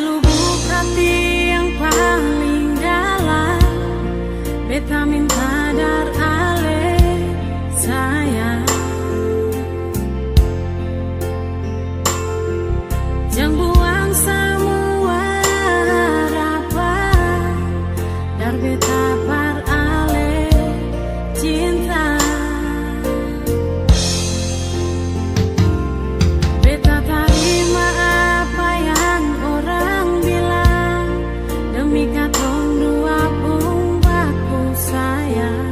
lubuk hati yang paling dalam, beta minta dar ale sayang. Jangan buang semua harapan, dar beta par ale cinta. Beta terima apa yang orang bilang, demi katong dua pun baku sayang.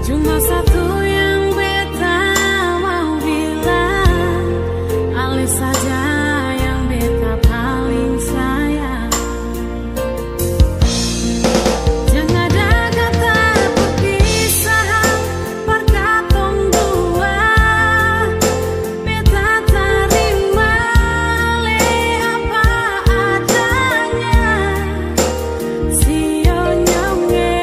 Cuma satu yang beta mau bilang, ale saja yang beta paling sayang. Jangan ada kata perpisahan par katong dua, beta terima ale apa adanya. Sio nyonge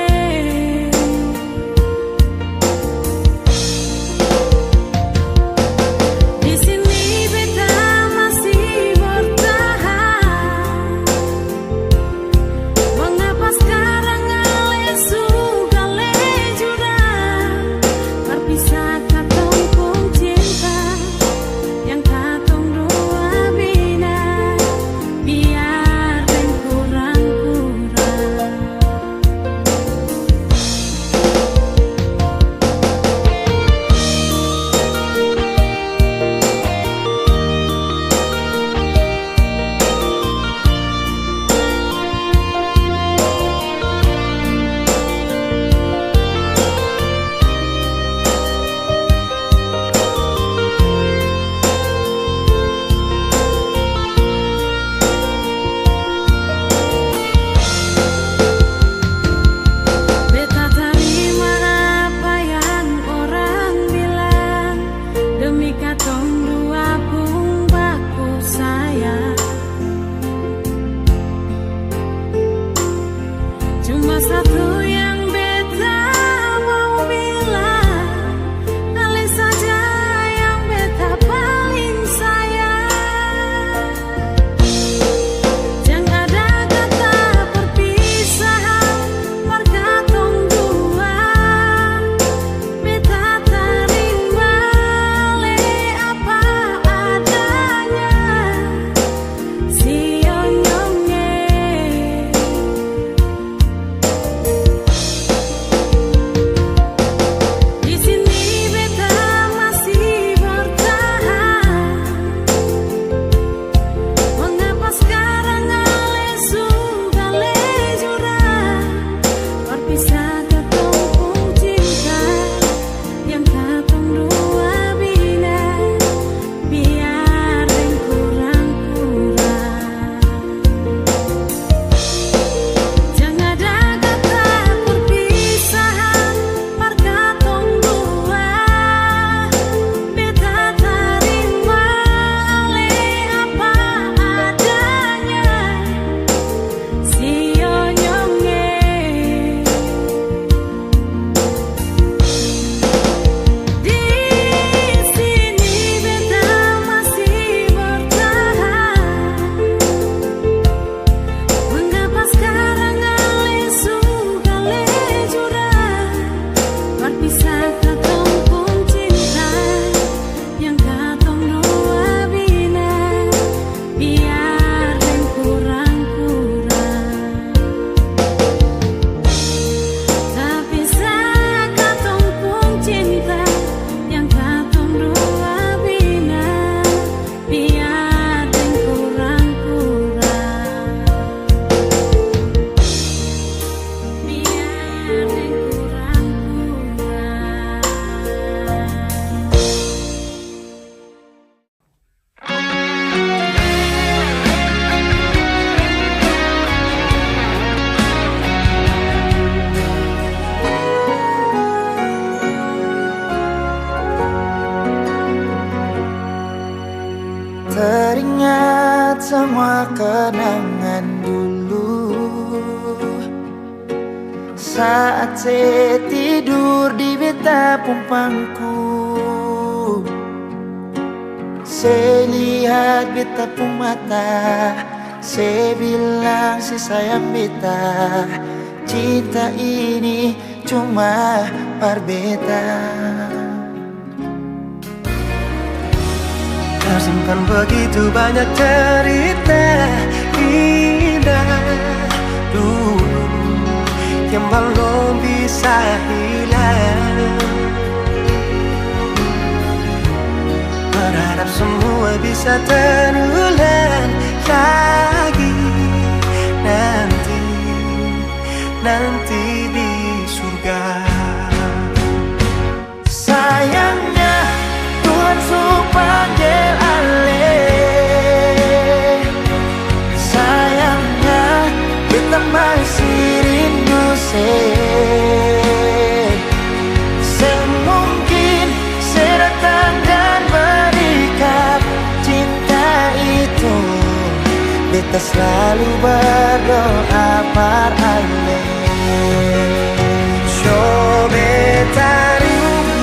di sini beta masih bertahan. Mengapa sekarang ale suka jurang, terpisah katong pun cinta yang katong dua bina, biar yang kurang-kurang. Beta terima apa yang orang bilang, demi katong dua pun baku sayang. Cuma satu yang beta mau bilang, ale saja yang beta paling sayang. Jangan ada kata perpisahan par katong dua, beta terima ale apa adanya. Sio nyonge di sini beta masih bertahan. Mengapa sekarang ale suka jurang, terpisah katong pun cinta yang katong dua bina, biar yang kurang-kurang. Jangan ada kata perpisahan par katong dua, beta terima ale apa adanya. Sio nyonge di sini beta masih bertahan. Mengapa sekarang ale suka jurang, terpisah katong pun cinta yang katong dua bina, biar yang kurang-kurang. Terpisah katong pun cinta yang katong dua bina, biar yang kurang-kurang. Biar yang Teringat semua kenangan dulu, saat saya tidur di beta pumpangku. Saya lihat beta pun mata, saya bilang si sayang beta, cinta ini cuma berbeda. Tersimpan begitu banyak cerita indah dulu yang belum bisa hilang. Berharap semua bisa terulang lagi nanti di surga. Sayangnya Tuhan suruh panggil alih. Sayangnya kita masih rindu semungkin saya datang dan berikan cinta itu. Beta selalu berdoa par alih. So beta rindu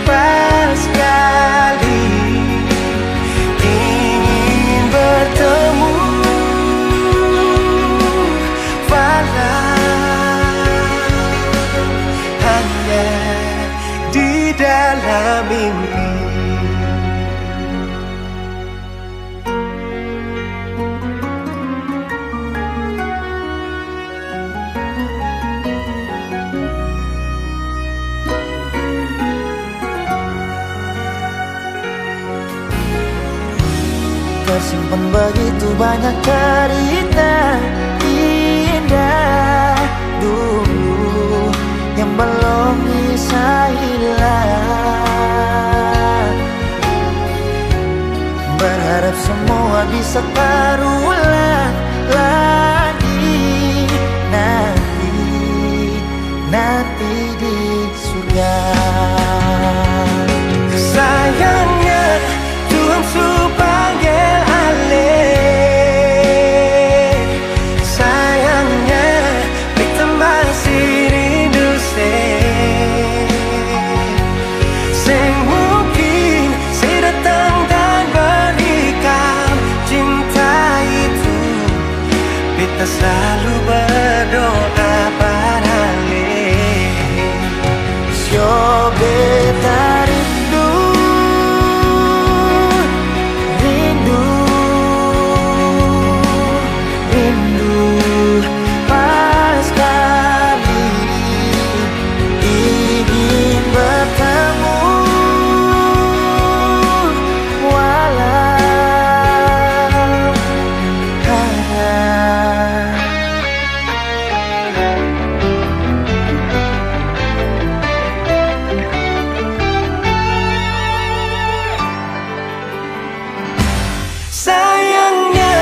pas sekali ingin bertemu, walau hanya di dalam mimpi. Tersimpan begitu banyak cerita indah dulu yang belum bisa hilang. Berharap semua bisa terulang lagi nanti di surga. Sayangnya Tuhan suruh panggil alih. Sayangnya kita masih rindu semungkin saya datang dan berikan cinta itu. Kita selalu berdoa paralel. So beta rindu pas sekali ingin bertemu, walau sayangnya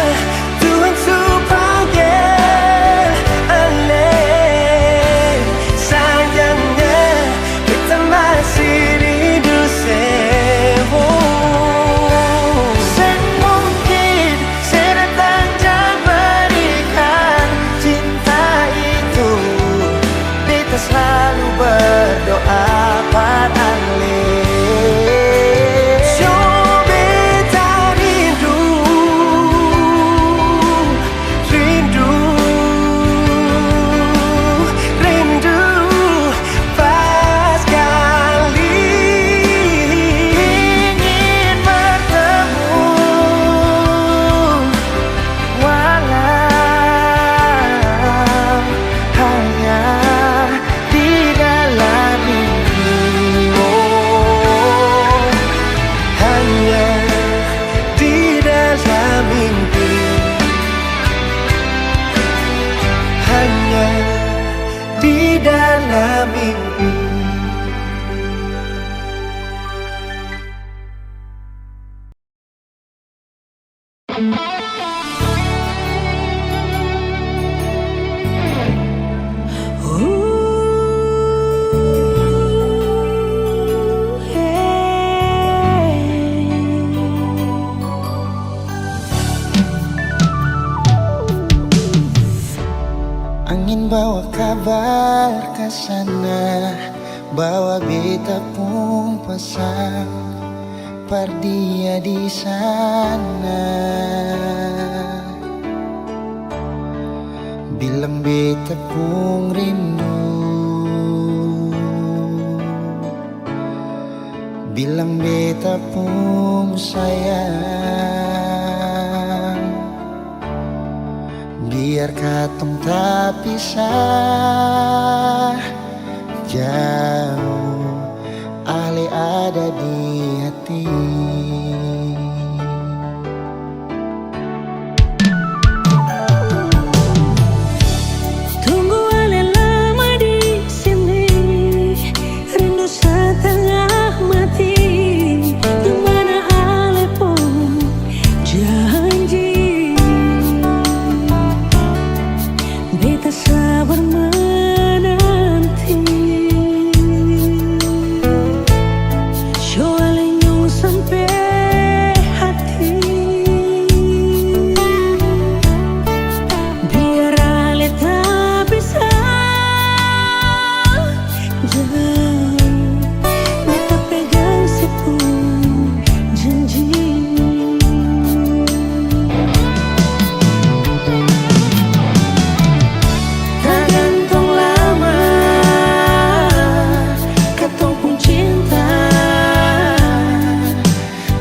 Tuhan suruh panggil alih. Sayangnya kita masih rindu semungkin saya datang dan berikan cinta itu. Beta selalu berdoa par alih. di dalam mimpi. Angin bawa kabar luar ke sana, bawa beta pun pasang pardia di sana. Bilang beta pun rindu, bilang beta pun sayang. Biar katong tak pisah jauh, ale ada di hati. Tunggu ale lama di sini, rindu setengah mati. Dimana ale pun janji, beta sabar menanti. Show ale nyong sampai hati, biar ale tak bisa jauh. Beta pegang situ janji. Tak gantung lama katong pun cinta,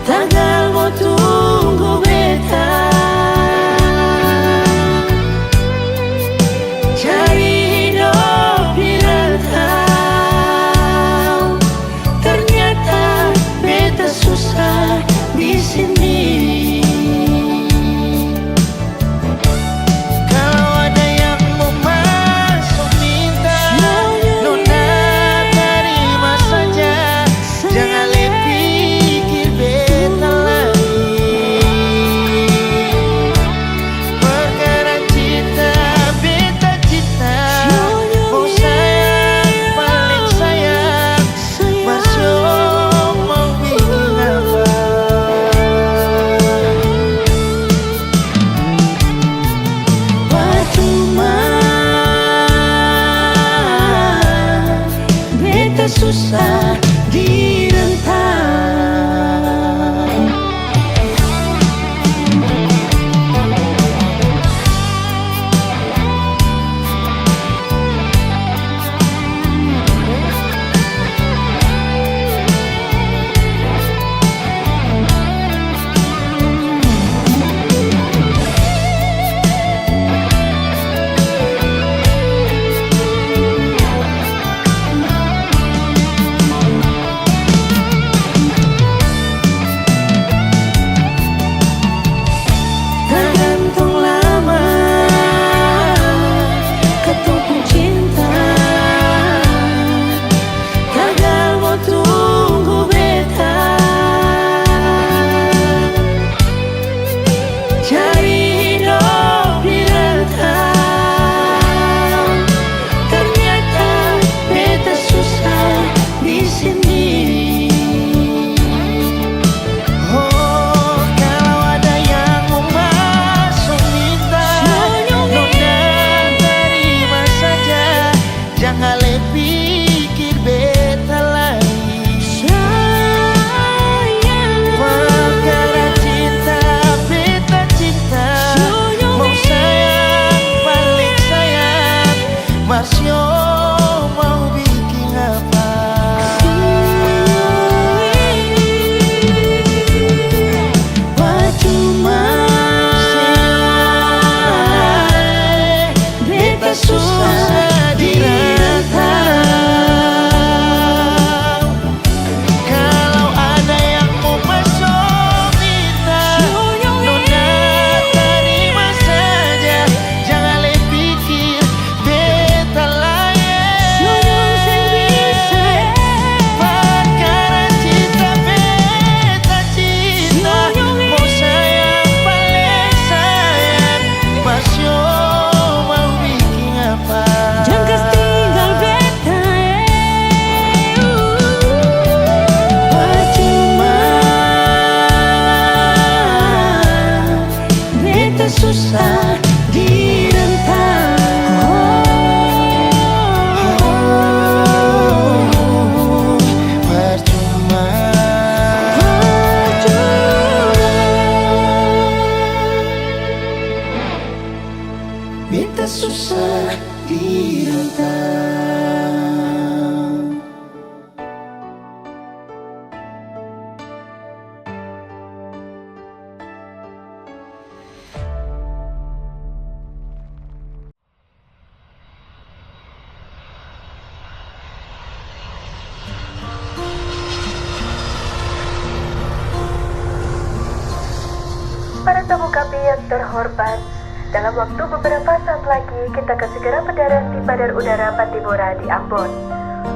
tanggal mau tunggu beta. Cari hidup di rantau, ternyata beta susah di sini. Kalau ada yang mau masuk minta, nona terima saja. Jangan le pikir beta lagi. Perkara cinta, beta cinta. Mau sayang, paling sayang. Masuk mau bikin apa? Percuma beta susah di rantau. kami yang terhormat, dalam waktu beberapa saat lagi kita akan segera mendarat di Bandar Udara Pattimura di Ambon.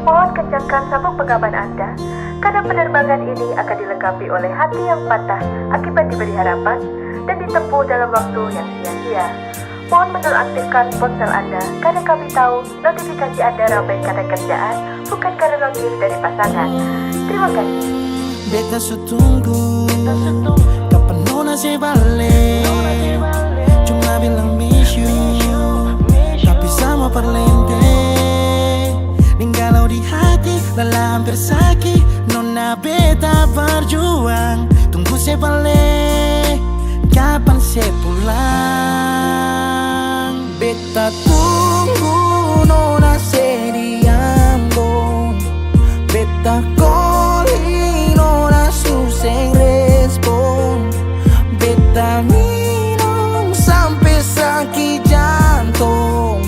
Mohon kencangkan sabuk pengaman Anda, karena penerbangan ini akan dilengkapi oleh hati yang patah akibat diberi harapan dan ditempuh dalam waktu yang sia-sia. Mohon menonaktifkan ponsel Anda, karena kami tahu notifikasi Anda ramai karena kerjaan, bukan karena notif dari pasangan. Terima kasih. Beta sutunggu kapan nona se balik. Cuma bilang miss you, tapi sama perlente. Ninggalau di hati, lelah hampir sakit. Nona beta berjuang, tunggu se balik. Kapan se pulang? Beta tunggu nona se di Ambon. Beta calling nona suseng respon. Beta minum sampai sakit jantung.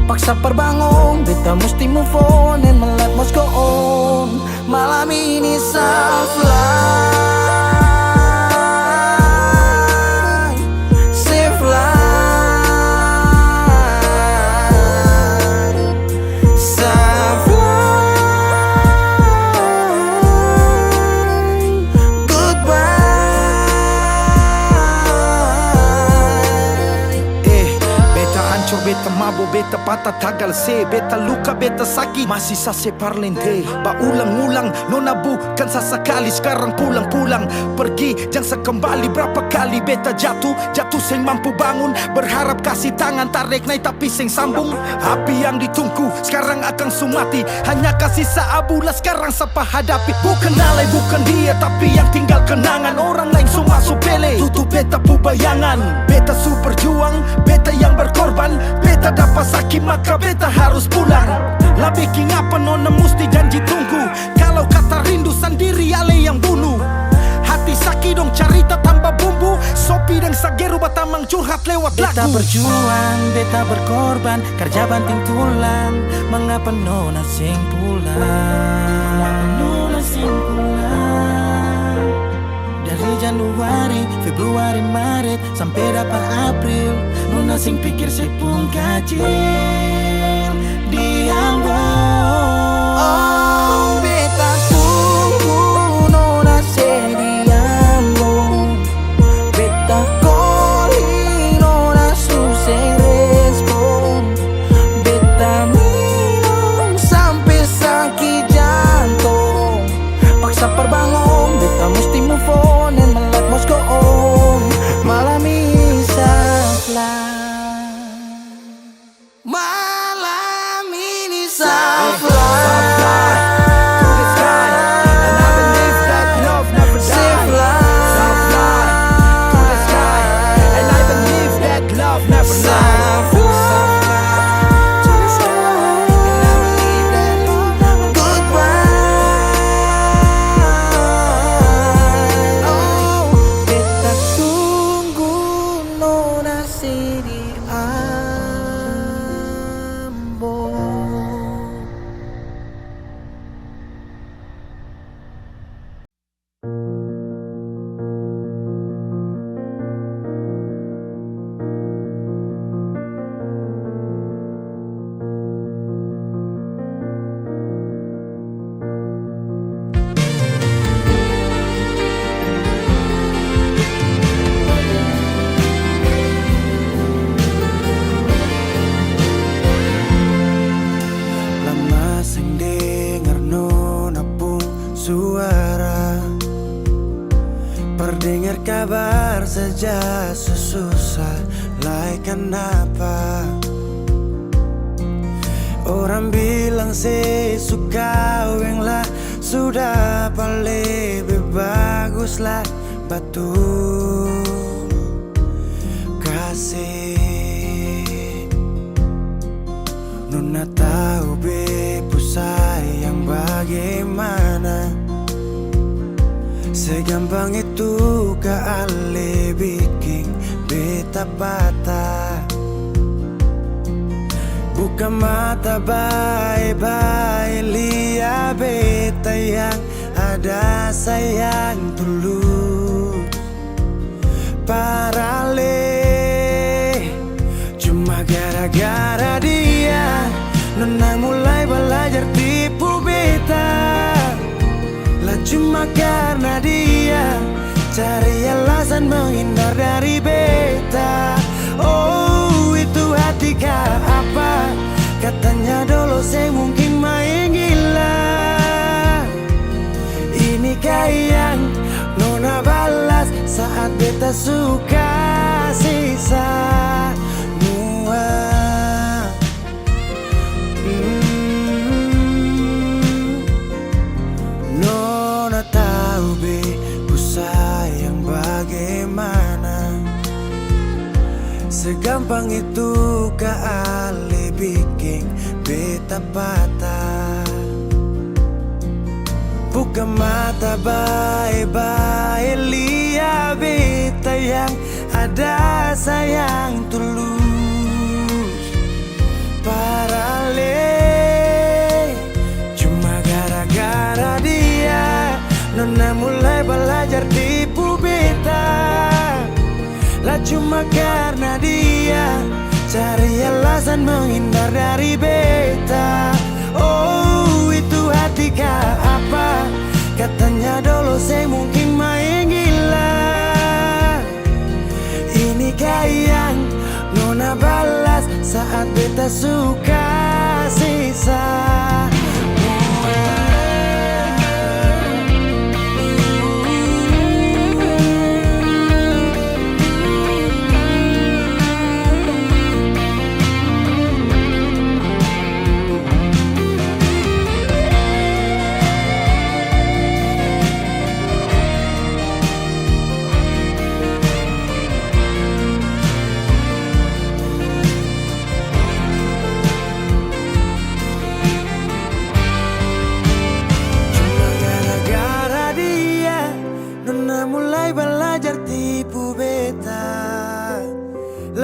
Paksa perbangun, beta mesti move on and my life must go on. Malam ini self-love. Beta mabo, beta patah tagal se. Beta luka, beta sakit, masih sase parlente. Ba ulang-ulang, nona bukan sesekali. Sekarang pulang-pulang, pergi jangan sekembali. Berapa kali beta jatuh seng mampu bangun. Berharap kasih tangan, tarik naik tapi seng sambung. Api yang ditunggu, sekarang akan sumati. Hanya kasih seabulah sekarang siapa hadapi. Bukan alay, bukan dia, tapi yang tinggal kenangan. Orang lain semua supele, tutup beta pu bayangan. Beta su berjuang, beta yang berkorban. Beta dapat sakit maka beta harus pulang. Lah bikin apa nona mesti janji tunggu. Kalau kata rindu sendiri ale yang bunuh. Hati sakit dong cerita tambah bumbu. Sopi dan sageru batamang curhat lewat lagu. Beta berjuang, beta berkorban, kerja banting tulang. Mengapa nona sing pulang? Nona sing pulang. Dari Januari, Februari, Maret sampai dapat April. Nona sing pikir saya pun kacil di Ambon. Oh, beta tunggu nona se di Ambon. Beta calling nona suseng respon. Beta minum sampai sakit jantung. Paksa perbangun, beta mesti move on and my life must go on. Malam ini self-love. Malam ini self-love. To the sky, and I believe that love never dies. Self-love. To the sky, and I believe that love never dies. To the sky, and I believe that love never dies. Goodbye. Oh, beta tunggu nona si di Ambon. Lama sing dengar nona pun suara. Perdengar kabar saja susah. Lai kenapa orang bilang saya suka yang lah. Sudah paling lebih bagus lah betul kasih. Nona tahu bepu sayang bagaimana. Segampang itu kali bikin beta patah. Buka mata baik-baik, lihat beta yang ada sayang tulus. parale. Cuma gara-gara dia Nona mulai belajar tipu beta. Lah cuma karena dia cari alasan menghindar dari beta. Oh itu hati kah apa? Katanya dulu saya mungkin main gila. Ini yang Nona balas saat beta suka sisa mua. Nona tahu be ku sayang bagaimana. Segampang itu kali bikin beta patah. Buka mata baik-baik, lihat beta yang ada sayang tulus. Parale, cuma gara-gara dia Nona mulai belajar tipu beta. Lah cuma karena dia cari alasan menghindar dari beta. Oh itu hati kah apa? Katanya dulu saya mungkin main gila. Ini yang Nona balas saat beta suka sisa.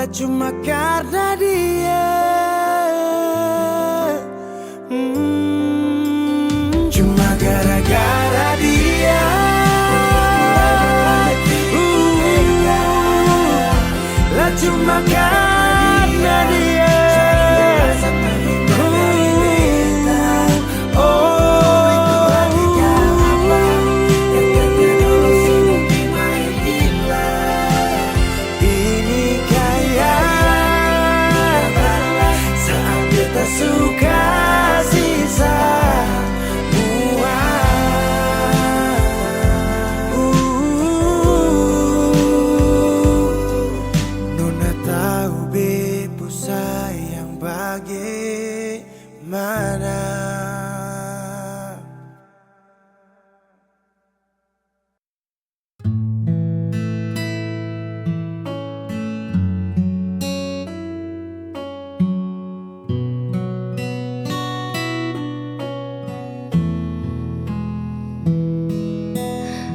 Cuma karena dia cuma gara-gara dia lah cuma karena dia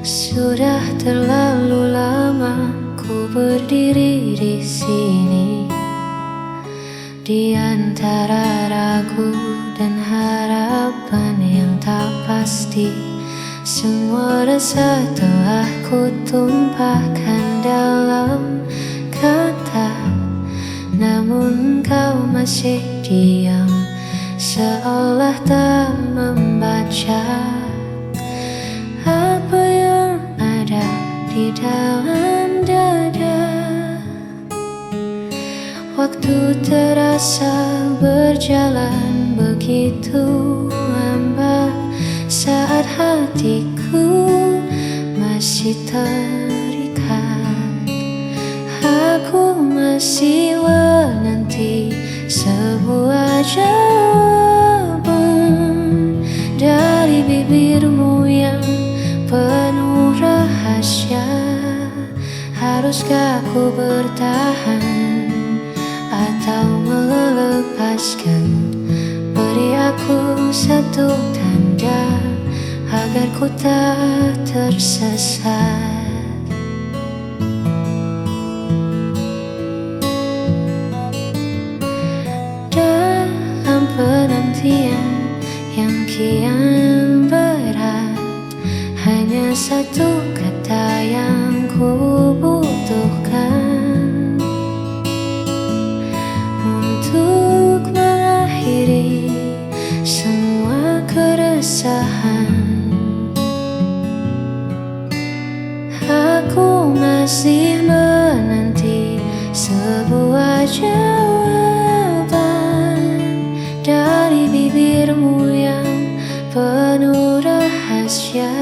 Sudah terlalu lama ku berdiri di sini, di antara ragu dan harapan yang tak pasti. Semua rasa telah ku tumpahkan dalam kata, namun kau masih diam, seolah tak membaca apa yang ada di dalam dada. Waktu terasa berjalan begitu lambat, saat hatiku masih terikat. Aku masih menanti sebuah jawaban dari bibirmu yang penuh rahasia. Haruskah ku bertahan atau melepaskan? Beri aku satu tanda agar ku tak tersesat. Dalam penantian yang kian berat, hanya satu kata yang ku butuhkan. semua keresahan. Aku masih menanti sebuah jawaban dari bibirmu yang penuh rahasia.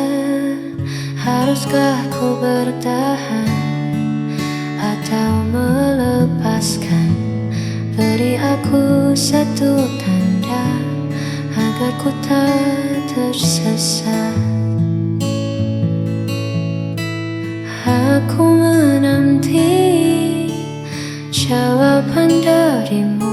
Haruskah ku bertahan atau melepaskan? Beri aku satu tanda agar ku tak tersesat. Aku menanti jawaban darimu.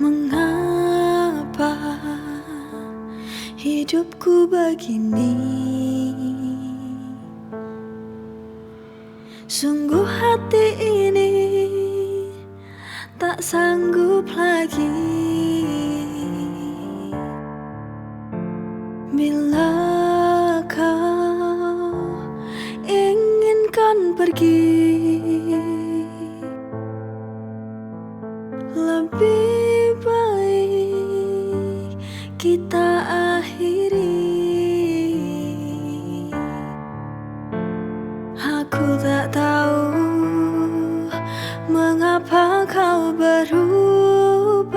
Mengapa hidupku begini? Sungguh hati ini tak sanggup lagi. Bila kau inginkan pergi, lebih baik kita akhiri. Aku tak tahu mengapa kau berubah.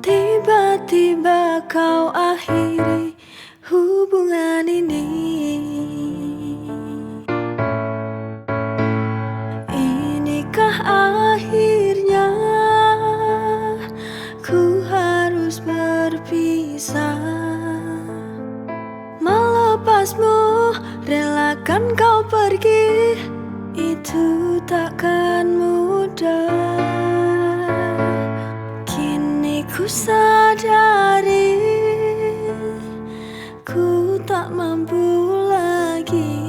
Tiba-tiba kau akhiri hubungan ini. Inikah akhirnya ku harus berpisah? Melepasmu, relakan kau pergi, itu takkan mudah. Kini ku sadari ku tak mampu lagi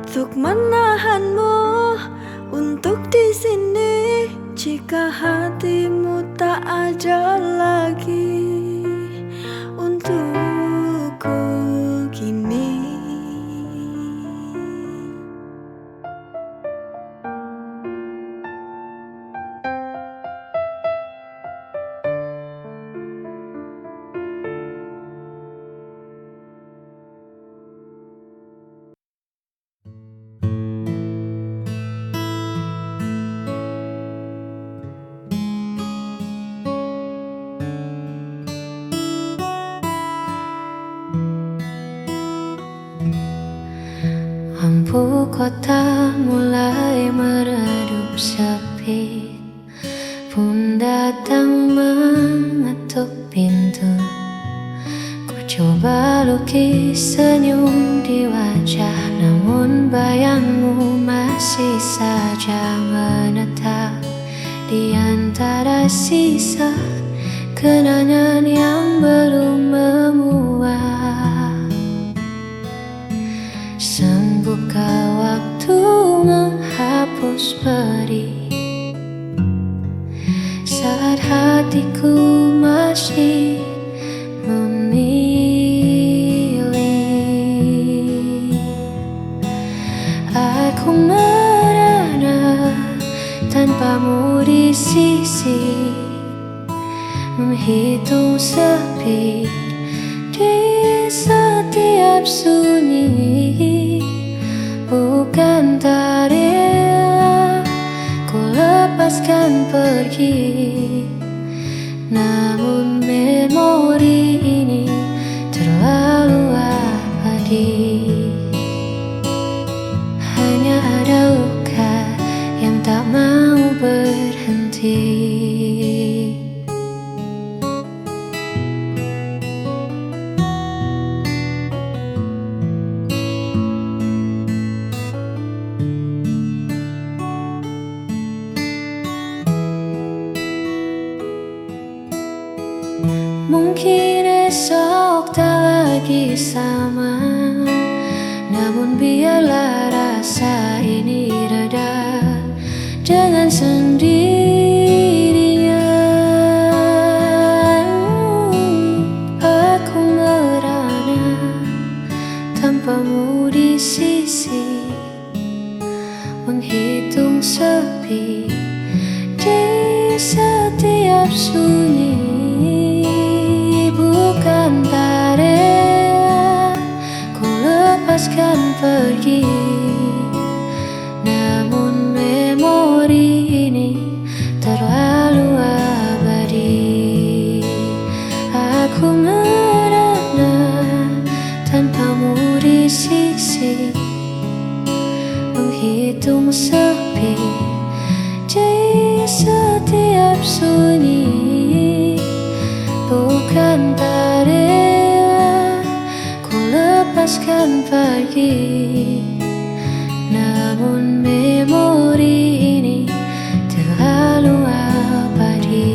untuk menahanmu untuk di sini. Jika hatimu tak ada lagi untukku kini. Lampu kota mulai meredup sepi, pun datang mengetuk pintu. Ku coba lukis senyum di wajah, namun bayangmu masih saja menetap di antara sisa kenangan yang belum memuak. Buka waktu menghapus perih saat hatiku masih memilih. Aku merana tanpamu di sisi, menghitung sepi di setiap sunyi. Bukan tak rela ku lepaskan pergi, namun memori ini terlalu abadi. Hanya ada luka yang tak mau berhenti. berhenti. Mungkin esok tak lagi sama, namun biarlah rasa ini reda dengan sendirinya. Aku merana tanpamu di sisi, menghitung sepi di setiap sunyi. Bukan tak rela ku lepaskan pergi, namun memori ini terlalu abadi. Aku merana tanpamu di sisi, menghitung sepi di setiap sunyi. Bukan tak rela ku lepaskan pergi, namun memori ini terlalu abadi.